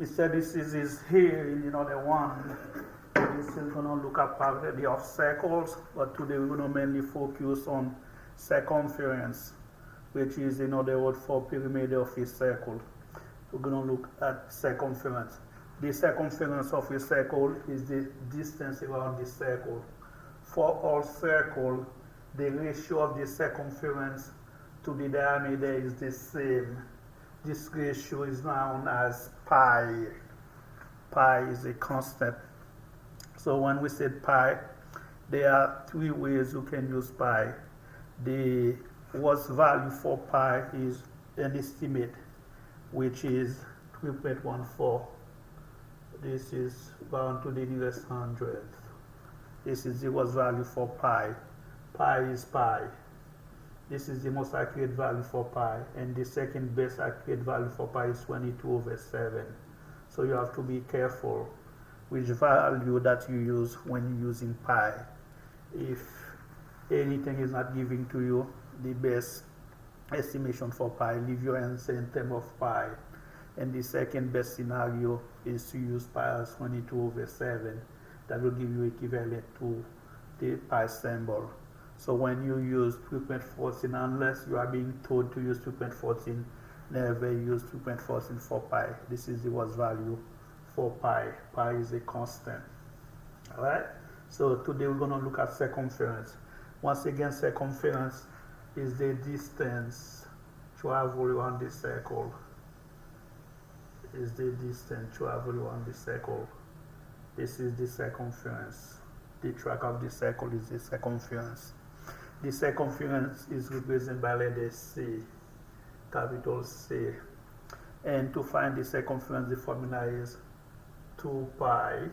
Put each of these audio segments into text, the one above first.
we said this is here, the one. This is going to look at property of circles, but today we're going to mainly focus on circumference, which is another word for perimeter of a circle. We're going to look at circumference. The circumference of a circle is the distance around the circle. For all circles, the ratio of the circumference to the diameter is the same. This ratio is known as pi. Pi is a constant. So when we said pi, there are three ways you can use pi. The worst value for pi is an estimate, which is 3.14. This is 1 to the nearest hundredth. This is the worst value for pi. Pi is pi. This is the most accurate value for pi, and the second best accurate value for pi is 22/7. So you have to be careful which value that you use when you're using pi. If anything is not giving to you the best estimation for pi, leave your answer in terms of pi. And the second best scenario is to use pi as 22/7. That will give you equivalent to the pi symbol. So when you use 3.14, unless you are being told to use 3.14, never use 3.14 for pi. This is the worst value for pi. Pi is a constant. Alright? So today we're going to look at circumference. Once again, circumference is the distance traveled around the circle. Is the distance traveled around the circle. This is the circumference. The track of the circle is the circumference. The circumference is represented by letter C, capital C. And to find the circumference, the formula is 2 pi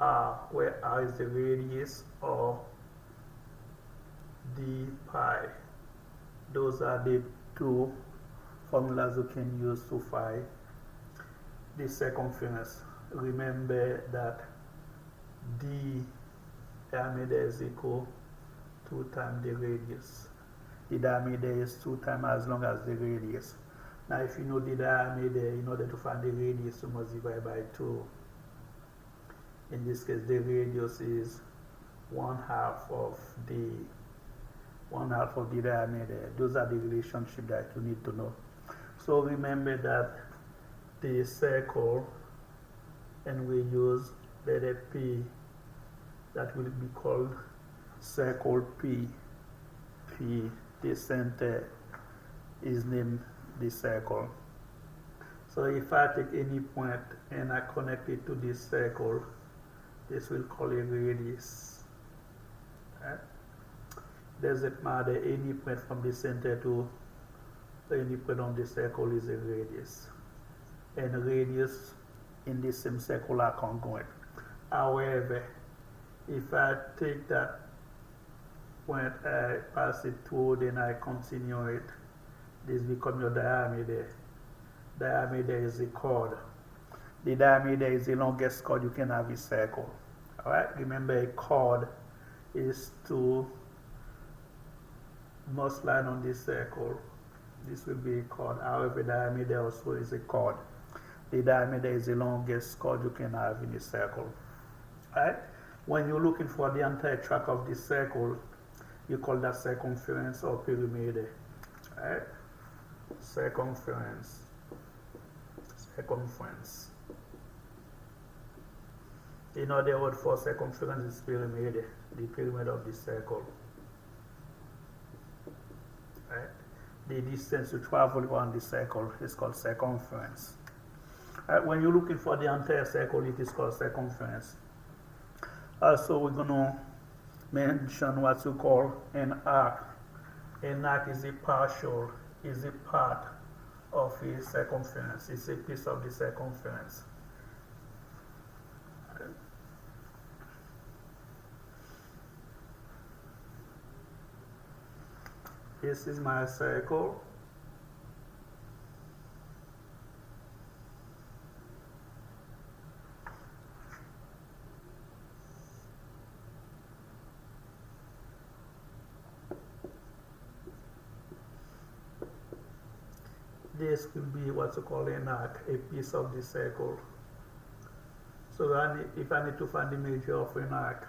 r, where r is the radius, or d pi. Those are the two formulas you can use to find the circumference. Remember that d diameter is equal to 2 times the radius. The diameter is 2 times as long as the radius. Now if you know the diameter, in order to find the radius, you must divide by 2. In this case, the radius is 1/2 of the diameter. Those are the relationships that you need to know. So remember that the circle, and we use letter P, that will be called circle P. P, the center, is named the circle. So if I take any point and I connect it to this circle, this will call a radius. Right? Doesn't matter, any point from the center to any point on the circle is a radius. And radius in the same circle are congruent. However, if I take that point, I pass it through, then I continue it, this becomes your diameter. Diameter is a chord. The diameter is the longest chord you can have in a circle. Alright? Remember, a chord is 2 most line on this circle. This will be a chord. However, diameter also is a chord. The diameter is the longest chord you can have in a circle. Right? When you're looking for the entire track of the circle, you call that circumference or perimeter. Right? Circumference. Circumference. Another word for circumference is perimeter, the perimeter of the circle. Right? The distance you travel around the circle is called circumference. Right? When you're looking for the entire circle, it is called circumference. Also, we're going to mention what you call an arc. An arc is a partial, is a part of a circumference. It's a piece of the circumference. This is my circle. this will be what you call an arc, a piece of the circle. So if I need to find the measure of an arc,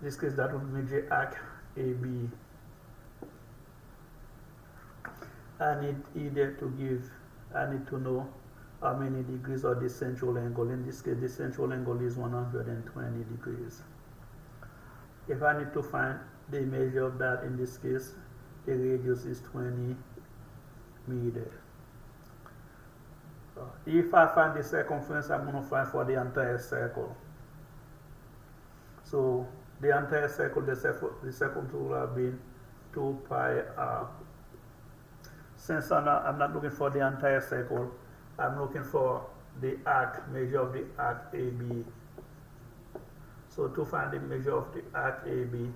in this case that would be the arc AB. I need to know how many degrees of the central angle. In this case, the central angle is 120 degrees. If I need to find the measure of that, in this case, the radius is 20 meters. If I find the circumference, I'm going to find for the entire circle. So the entire circle, the circumference will have been 2 pi r. Since I'm not looking for the entire circle, I'm looking for the arc, measure of the arc AB. So to find the measure of the arc AB,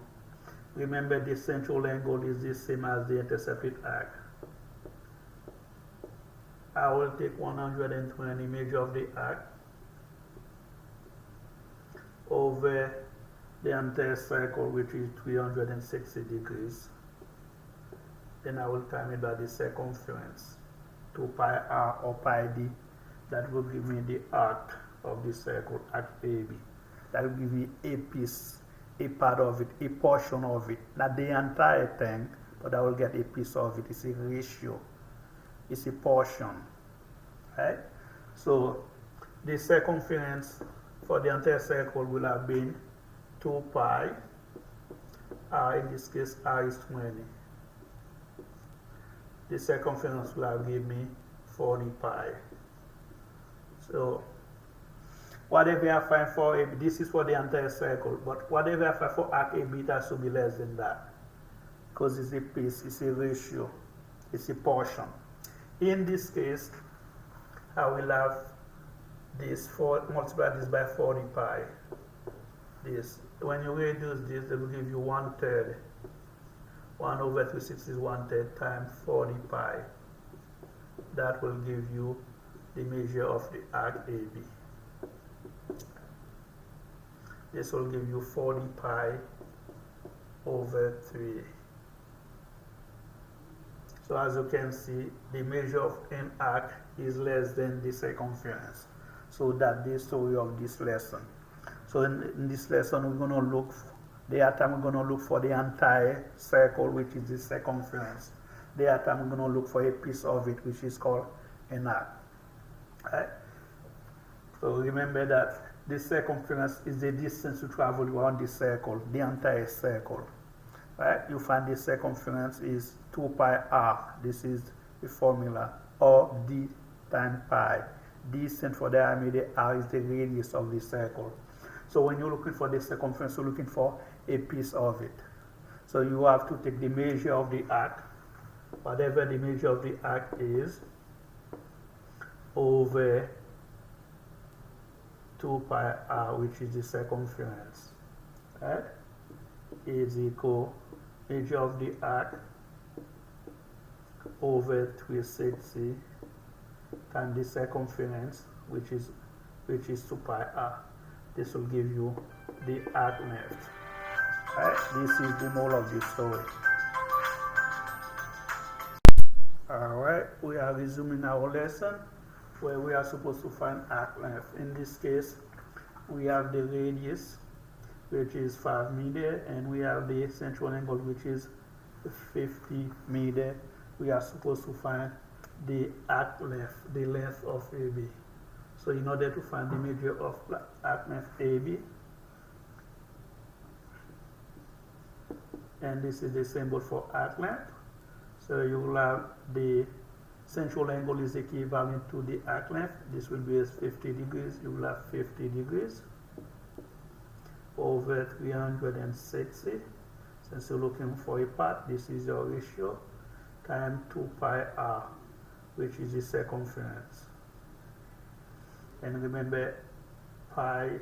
remember the central angle is the same as the intercepted arc. I will take 120 measure of the arc over the entire circle, which is 360 degrees. Then I will time it by the circumference, 2 pi r or pi d. That will give me the arc of the circle, arc AB. That will give me a piece, a part of it, a portion of it. Not the entire thing, but I will get a piece of it. It's a ratio. It's a portion. Right? So the circumference for the entire circle will have been 2 pi r. In this case, r is 20. The circumference will have given me 40 pi. So whatever I find for AB, this is for the entire circle, but whatever I find for arc AB, it has to be less than that, because it's a piece, it's a ratio, it's a portion. In this case, I will have this, multiply this by 40 pi. This, when you reduce this, they will give you 1/3. 1 over 360 is 1/3 times 40 pi. That will give you the measure of the arc AB. This will give you 40 pi over 3. So as you can see, the measure of an arc is less than the circumference. So that's the story of this lesson. So in this lesson, we're going to look, the other time we're going to look for the entire circle, which is the circumference. The other time we're going to look for a piece of it, which is called an arc. Right? So remember that the circumference is the distance you travel around the circle, the entire circle. Right? You find the circumference is 2 pi r. This is the formula, or d times pi. D stands for diameter, r is the radius of the circle. So when you're looking for the circumference, you're looking for a piece of it. So you have to take the measure of the arc, whatever the measure of the arc is, over 2 pi r, which is the circumference. Right? Is equal measure of the arc over 360 times the circumference, which is 2 pi r. This will give you the arc length. Right? This is the moral of the story. Alright, we are resuming our lesson where we are supposed to find arc length. In this case, we have the radius, which is 5 meters, and we have the central angle, which is 50 meters. We are supposed to find the arc length, the length of AB. So in order to find the measure of arc length AB, and this is the symbol for arc length. So you will have the central angle is equivalent to the arc length. This will be 50 degrees. You will have 50 degrees over 360. Since you're looking for a part, this is your ratio, times 2 pi r, which is the circumference. And remember, pi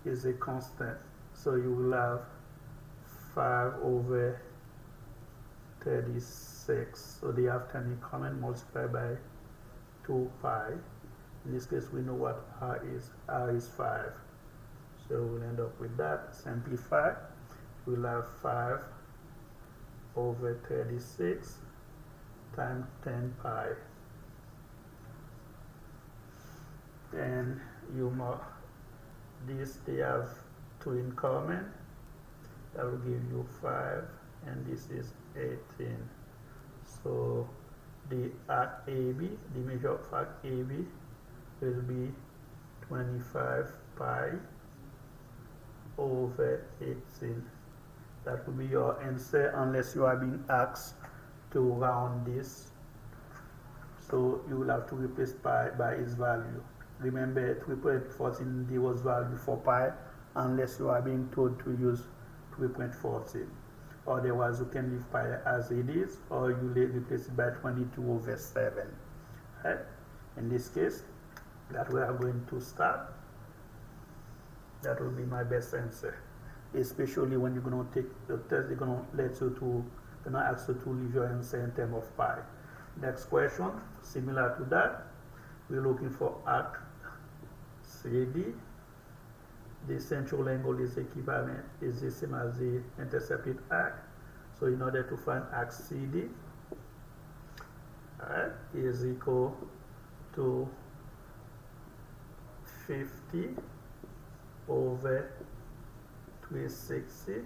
is a constant. So you will have 5 over 36. So they have 10 in common, multiplied by 2 pi. In this case, we know what r is. R is 5. So we'll end up with that. Simplify. We'll have 5 over 36 times 10 pi. Then this they have 2 in common. That will give you 5, and this is 18. So the arc AB, the measure of arc AB will be 25 pi over 18. That will be your answer unless you are being asked to round this. So you will have to replace pi by its value. Remember, 3.14 was value for pi unless you are being told to use 3.14. Otherwise, you can leave pi as it is, or you replace it by 22 over 7. Right? In this case, that we are going to start. That will be my best answer. Especially when you're going to take the test, they're going to let you to, they're going to ask you to leave your answer in terms of pi. Next question, similar to that, we're looking for arc CD. The central angle is equivalent, is the same as the intercepted arc. So in order to find arc CD, is equal to 50 over 360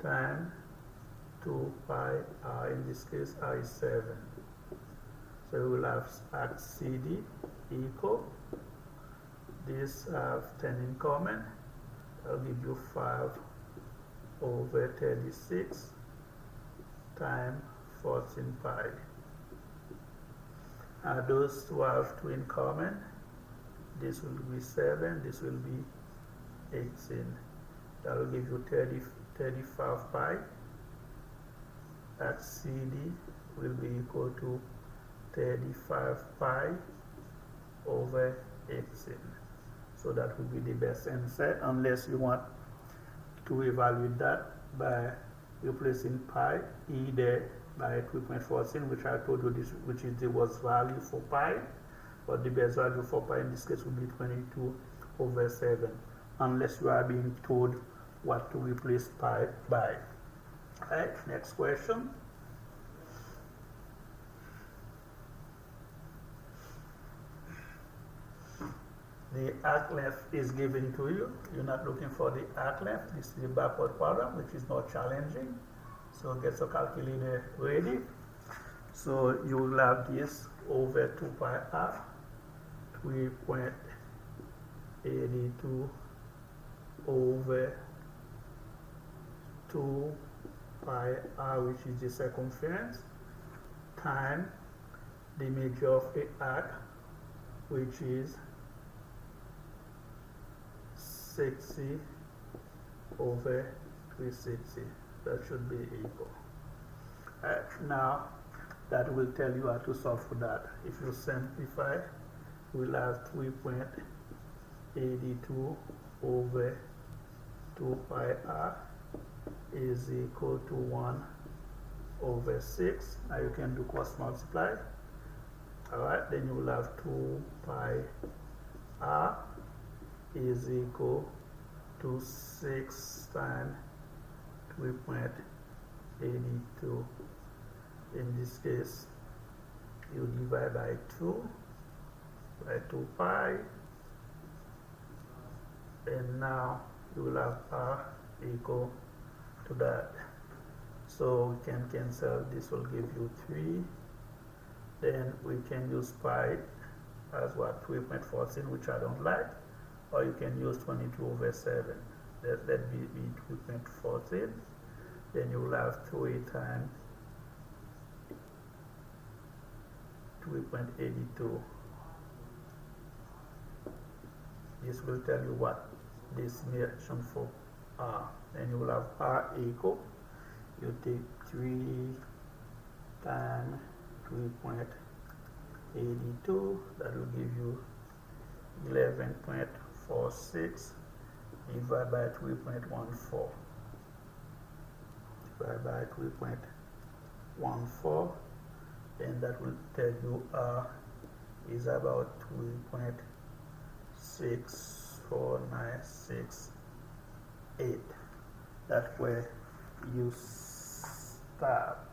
times 2 pi r. In this case, r is 7. So we will have arc CD equal, this have 10 in common. I'll give you 5 over 36 times 14 pi. Those two have 2 in common. This will be 7, this will be 18. That will give you 35 pi. Arc CD will be equal to 35 pi over 18. So that will be the best answer, unless you want to evaluate that by replacing pi either by 3.14, which I told you this, which is the worst value for pi, but the best value for pi in this case will be 22 over 7, unless you are being told what to replace pi by. Alright, next question. The arc length is given to you. You're not looking for the arc length. This is the backward problem, which is not challenging. So get your calculator ready. So you will have this over 2 pi r, 3.82 over 2 pi r, which is the circumference, time the measure of the arc, which is 60 over 360. That should be equal. Now that will tell you how to solve for that. If you simplify, we'll have 3.82 over 2 pi r is equal to 1 over 6. Now you can do cross multiply. Alright, then you will have 2 pi r is equal to 6 times 3.82. In this case, you divide by 2 pi, and now you will have r equal to that. So we can cancel, this will give you 3. Then we can use pi as what, 3.14, which I don't like, or you can use 22 over 7. Let be 3.14. Then you will have 3 times 3.82. This will tell you what this reaction for r. Then you will have r equal, you take 3 times 3.82, that will give you 11.46 divided by 3.14. Divided by 3.14, and that will tell you r is about 3.64968. That's where you stop.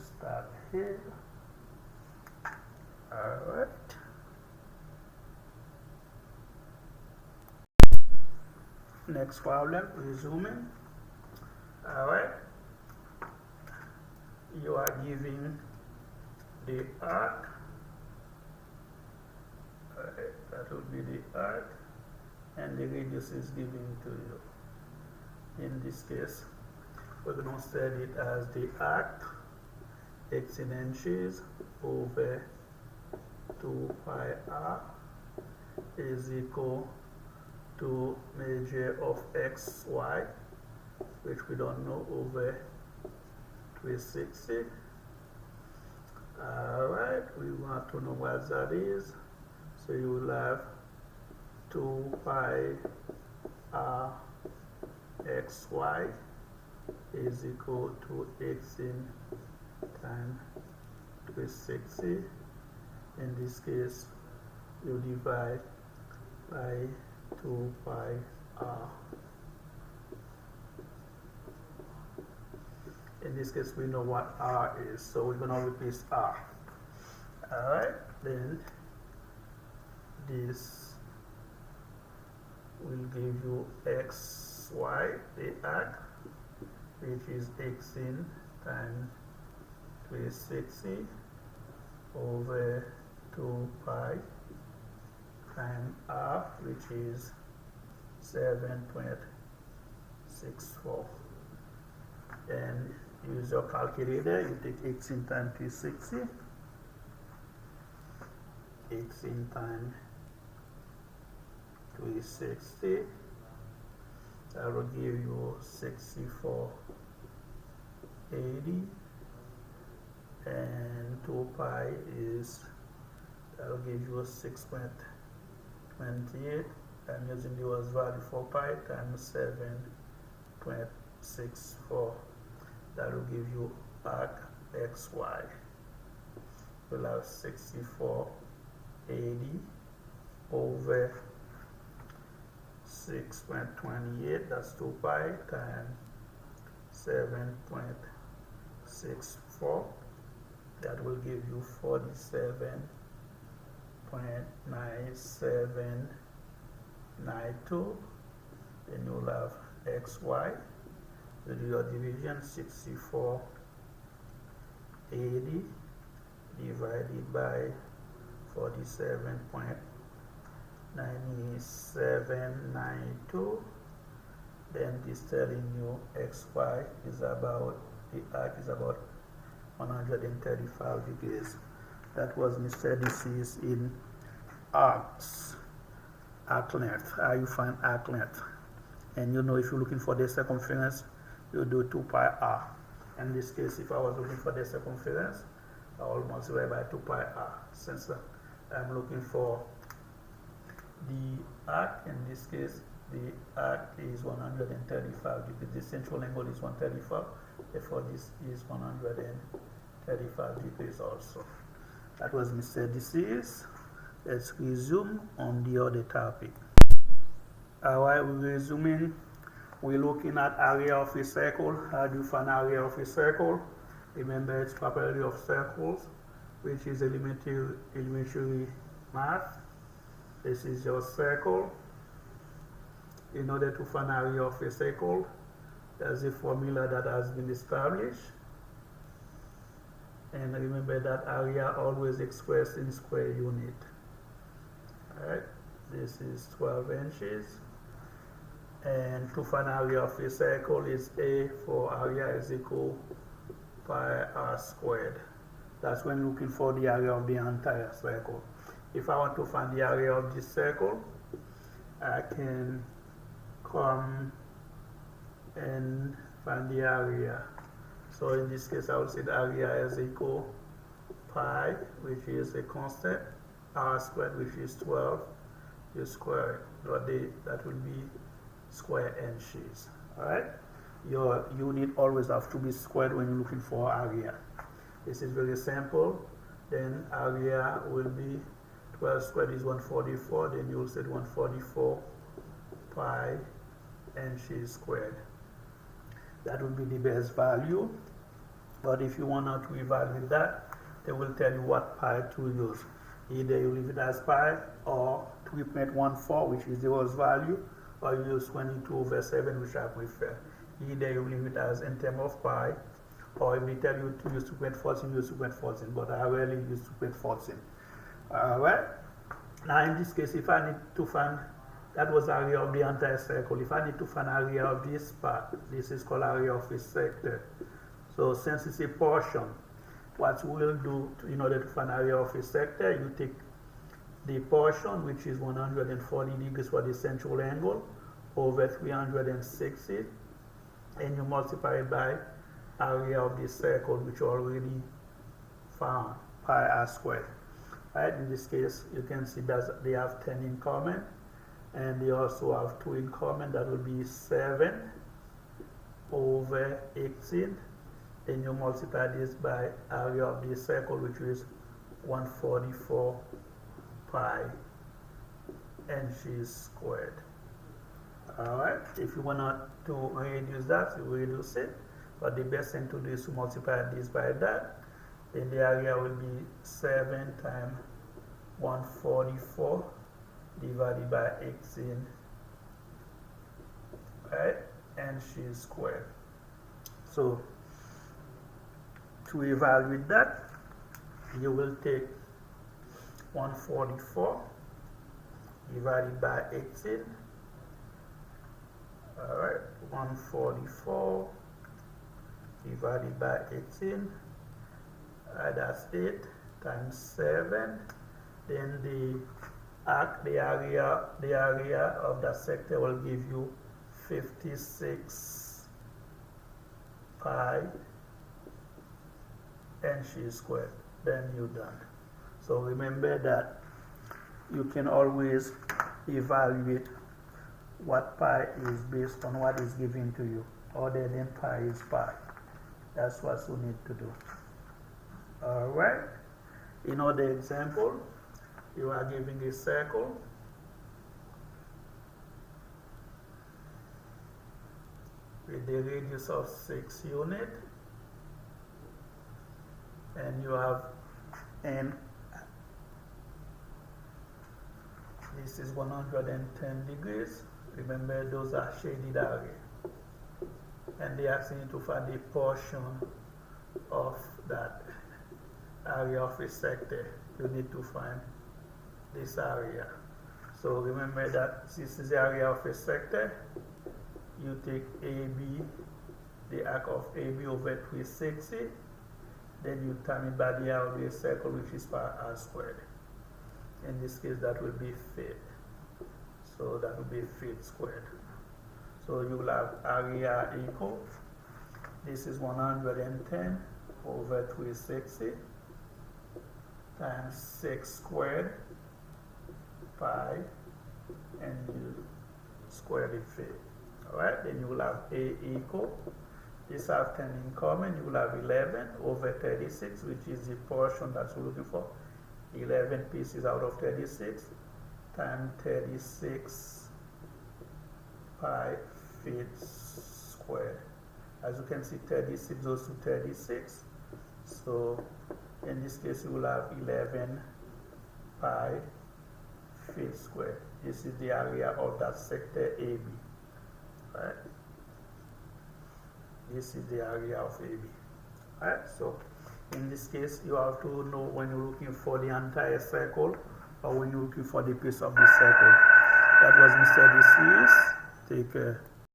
start here. Alright. Next problem, resuming. Alright. You are giving the arc. Alright, that will be the arc, and the radius is given to you. In this case, we're going to set it as the arc x in inches over 2 pi r is equal to measure of xy, which we don't know, over 360. Alright, we want to know what that is. So you will have 2 pi r xy is equal to x in times 360. In this case, you divide by 2 pi r. In this case, we know what r is, so we're going to replace r. Alright, then this will give you xy, the arc, which is x in times 360 over 2 pi times r, which is 7.64. And use your calculator. You take x in times 360, x in times 360, that will give you 6480, and 2 pi is, that will give you 6.28. I'm using the US value for pi times 7.64. That will give you arc xy. We'll have 6480 over 6.28, that's 2 pi times 7.64. That will give you 47.9792. Then you'll have xy. You do your division, 6480 divided by 47.9792. Then this telling you xy is about, the arc is about 135 degrees. That was Mr. Deceased in arcs, arc length. How you find arc length? And you know, if you're looking for the circumference, you do 2 pi r. In this case, if I was looking for the circumference, I will multiply by 2 pi r. Since I'm looking for the arc, in this case, the arc is 135 degrees. The central angle is 135, therefore this is 135 degrees also. That was Mr. Deceased. Let's resume on the other topic. Alright, we're resuming. We're looking at area of a circle. How do you find area of a circle? Remember, it's property of circles, which is elementary math. This is your circle. In order to find area of a circle, there's a formula that has been established. And remember that area always expressed in square unit. Alright, this is 12 inches. And to find area of a circle is A for area is equal pi r squared. That's when looking for the area of the entire circle. If I want to find the area of this circle, I can come and find the area. So in this case, I will say the area is equal pi, which is a constant, r squared, which is 12, you square it. That will be square inches. Alright? Your unit always have to be squared when you're looking for area. This is very simple. Then area will be 12 squared is 144. Then you'll say 144 pi inches squared. That will be the best value. But if you want to evaluate that, they will tell you what pi to use. Either you leave it as pi or 3.14, which is the Ross value, or you use 22/7, which I prefer. Either you leave it as in terms of pi, or if they tell you to use 2.14, use 2.14, but I rarely use 2.14. Alright? Now in this case, if I need to find, that was area of the entire circle. If I need to find area of this part, this is called area of a sector. So since it's a portion, what we will do in order to find area of a sector, you take the portion, which is 140 degrees for the central angle, over 360, and you multiply it by area of the circle, which you already found, pi r squared. Right? In this case, you can see that they have 10 in common, and they also have 2 in common. That will be 7 over 18. Then you multiply this by area of the circle, which is 144 pi inches squared. Alright, if you want to reduce that, you reduce it. But the best thing to do is to multiply this by that. Then the area will be 7 times 144 divided by 18, right, inches squared. So to evaluate that, you will take 144 divided by 18. Alright, 144 divided by 18. That's 8 times 7. Then the area of that sector will give you 56 pi inches squared. Then you're done. So remember that you can always evaluate what pi is based on what is given to you, other than pi is pi. That's what you need to do. Alright, in other example, you are giving a circle with the radius of 6 units, and you have n, this is 110 degrees. Remember, those are shaded area, and they are asking you to find a portion of that area of a sector. You need to find this area. So remember that this is the area of a sector. You take AB, the arc of AB over 360, then you time it by the area of a circle, which is pi r squared. In this case, that will be feet. So that will be feet squared. So you will have area equal, this is 110 over 360 times 6 squared pi, and you square the feet. Alright, then you will have A equal, this have 10 in common, you will have 11 over 36, which is the portion that you're looking for. 11 pieces out of 36 times 36 pi feet squared. As you can see, 36 goes to 36. So in this case, you will have 11 pi feet squared. This is the area of that sector AB. Right? This is the area of AB. Right? So in this case, you have to know when you're looking for the entire circle or when you're looking for the piece of the circle. That was Mr. DCS. Take care.